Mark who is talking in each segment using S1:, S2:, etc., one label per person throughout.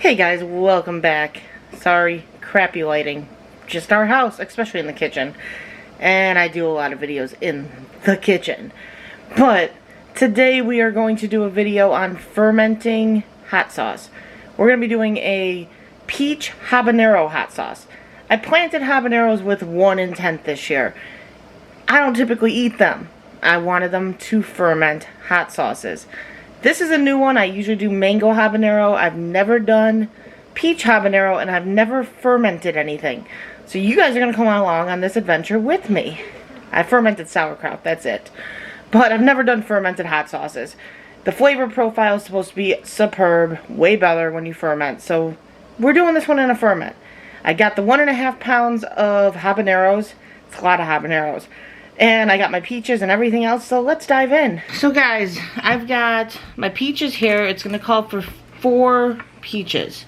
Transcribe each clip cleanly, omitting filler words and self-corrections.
S1: Hey guys, welcome back. Sorry, crappy lighting. Just our house, especially in the kitchen. And I do a lot of videos in the kitchen. But today we are going to do a video on fermenting hot sauce. We're going to be doing a peach habanero hot sauce. I planted habaneros with one intent this year. I don't typically eat them. I wanted them to ferment hot sauces. This is a new one. I usually do mango habanero. I've never done peach habanero, and I've never fermented anything. So you guys are going to come along on this adventure with me. I fermented sauerkraut, that's it. But I've never done fermented hot sauces. The flavor profile is supposed to be superb, way better when you ferment. So we're doing this one in a ferment. I got the 1.5 pounds of habaneros. It's a lot of habaneros. And I got my peaches and everything else, so let's dive in. So guys, I've got my peaches here. It's going to call for 4 peaches.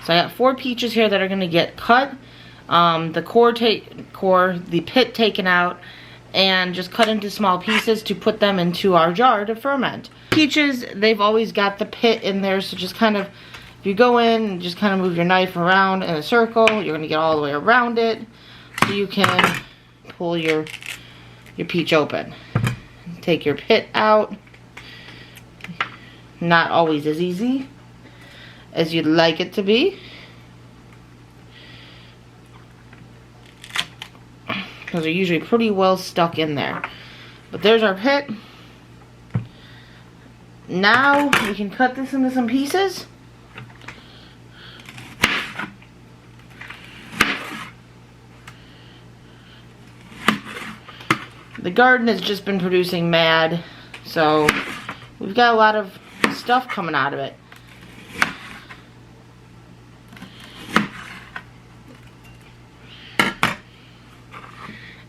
S1: So I got 4 peaches here that are going to get cut. The pit taken out, and just cut into small pieces to put them into our jar to ferment. Peaches, they've always got the pit in there, so just kind of, if you go in and just kind of move your knife around in a circle, you're going to get all the way around it, so you can pull your peach open. Take your pit out. Not always as easy as you'd like it to be, because they're usually pretty well stuck in there. But there's our pit. Now we can cut this into some pieces. The garden has just been producing mad, so we've got a lot of stuff coming out of it.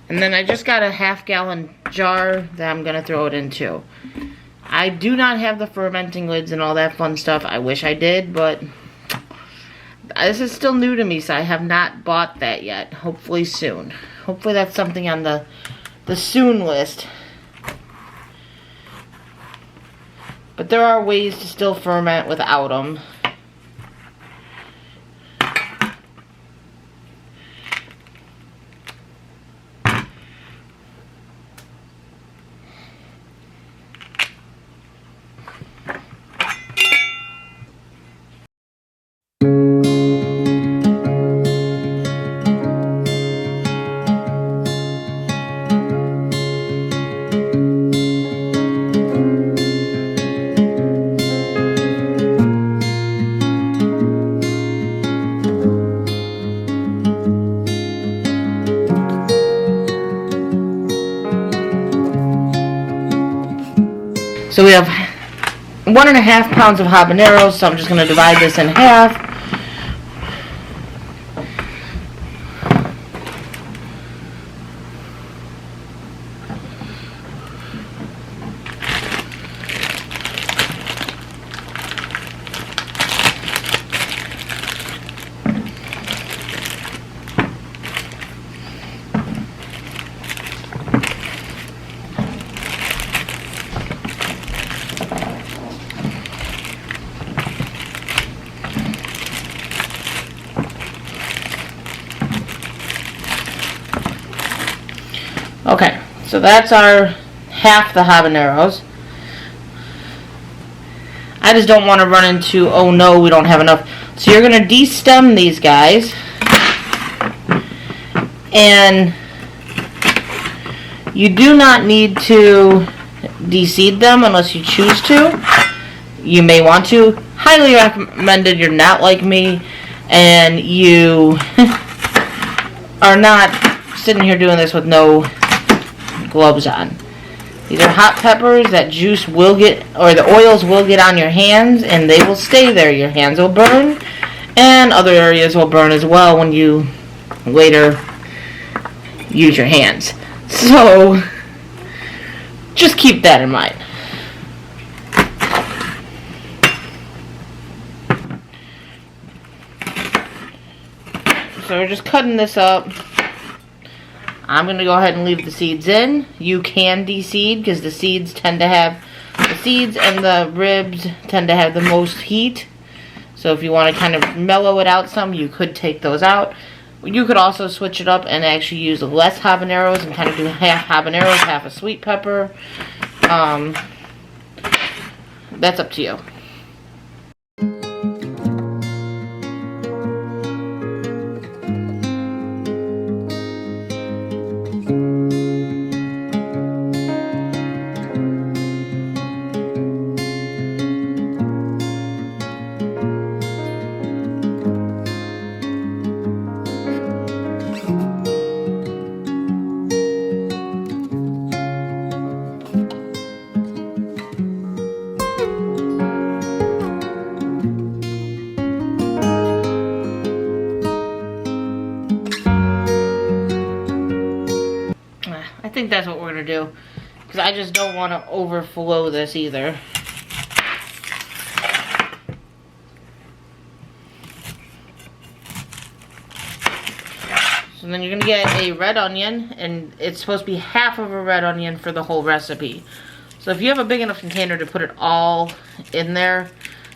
S1: And then I just got a 1/2 gallon jar that I'm going to throw it into. I do not have the fermenting lids and all that fun stuff. I wish I did, but this is still new to me, so I have not bought that yet. Hopefully soon. Hopefully that's something on the soon list. But there are ways to still ferment without them. So we have 1.5 pounds of habaneros, so I'm just going to divide this in half. Okay, so that's our half the habaneros. I just don't want to run into, oh no, we don't have enough. So you're going to de-stem these guys. And you do not need to de-seed them unless you choose to. You may want to. Highly recommended. You're not like me and you are not sitting here doing this with no gloves on. These are hot peppers. That juice will get, or the oils will get on your hands, and they will stay there. Your hands will burn, and other areas will burn as well when you later use your hands. So just keep that in mind. So we're just cutting this up. I'm going to go ahead and leave the seeds in. You can de-seed because the seeds tend to have, the seeds and the ribs tend to have the most heat. So if you want to kind of mellow it out some, you could take those out. You could also switch it up and actually use less habaneros and kind of do half habaneros, half a sweet pepper. That's up to you. I think that's what we're going to do, because I just don't want to overflow this either. So then you're going to get a red onion, and it's supposed to be half of a red onion for the whole recipe. So if you have a big enough container to put it all in there,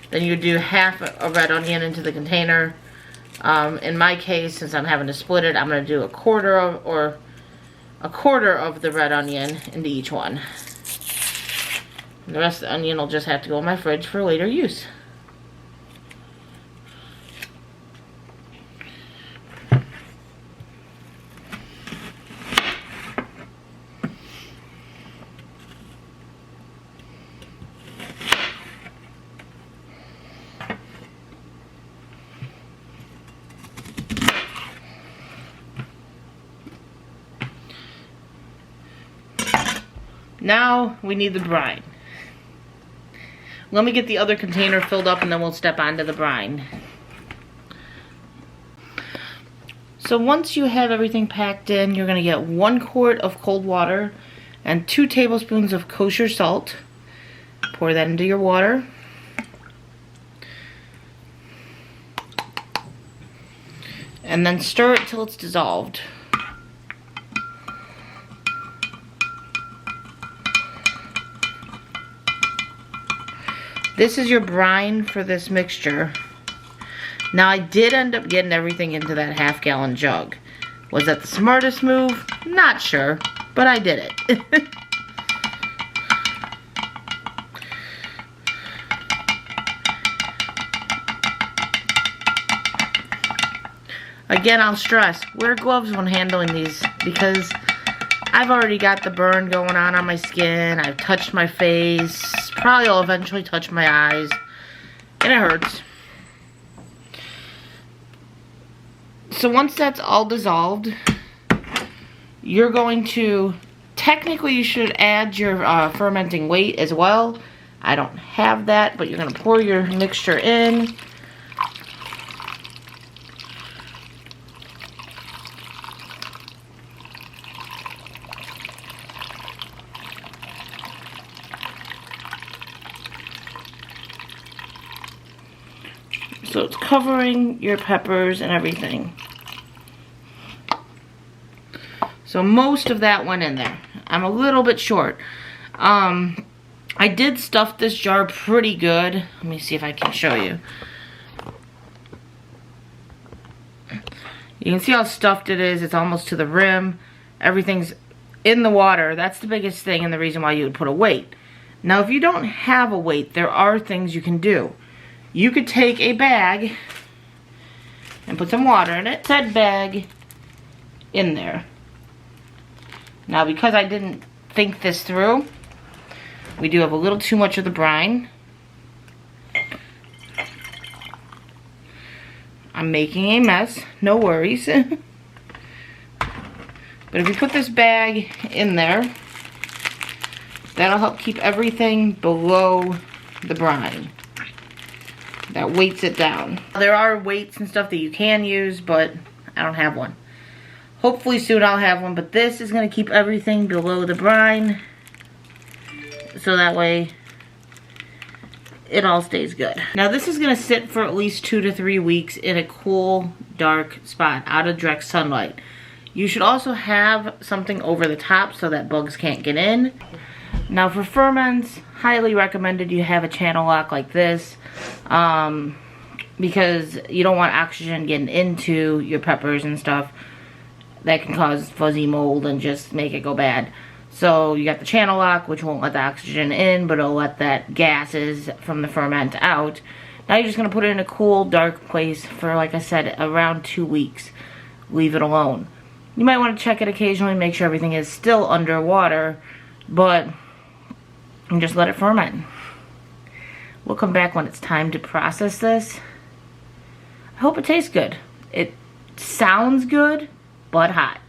S1: then you do half a red onion into the container. In my case, since I'm having to split it, I'm going to do a quarter of the red onion into each one. And the rest of the onion will just have to go in my fridge for later use. Now we need the brine. Let me get the other container filled up and then we'll step onto the brine. So once you have everything packed in, you're going to get 1 quart of cold water and 2 tablespoons of kosher salt. Pour that into your water. And then stir it till it's dissolved. This is your brine for this mixture. Now I did end up getting everything into that half-gallon jug. Was that the smartest move? Not sure, but I did it. Again, I'll stress, wear gloves when handling these because I've already got the burn going on my skin. I've touched my face. Probably will eventually touch my eyes. And it hurts. So once that's all dissolved, you're going to, technically you should add your fermenting weight as well. I don't have that, but you're going to pour your mixture in. So it's covering your peppers and everything. So most of that went in there. I'm a little bit short. I did stuff this jar pretty good. Let me see if I can show you. You can see how stuffed it is. It's almost to the rim. Everything's in the water. That's the biggest thing and the reason why you would put a weight. Now if you don't have a weight, there are things you can do. You could take a bag and put some water in it. Said bag in there. Now because I didn't think this through, we do have a little too much of the brine. I'm making a mess, no worries. But if you put this bag in there, that'll help keep everything below the brine. That weights it down. There are weights and stuff that you can use, but I don't have one. Hopefully soon I'll have one, but this is going to keep everything below the brine. So that way it all stays good. Now this is going to sit for at least 2 to 3 weeks in a cool, dark spot, out of direct sunlight. You should also have something over the top so that bugs can't get in. Now for ferments, highly recommended you have a channel lock like this. because you don't want oxygen getting into your peppers and stuff. That can cause fuzzy mold and just make it go bad. So you got the channel lock, which won't let the oxygen in, but it'll let that gases from the ferment out. Now you're just going to put it in a cool, dark place for, like I said, around 2 weeks. Leave it alone. You might want to check it occasionally, make sure everything is still underwater, but just let it ferment. We'll come back when it's time to process this. I hope it tastes good. It sounds good, but hot.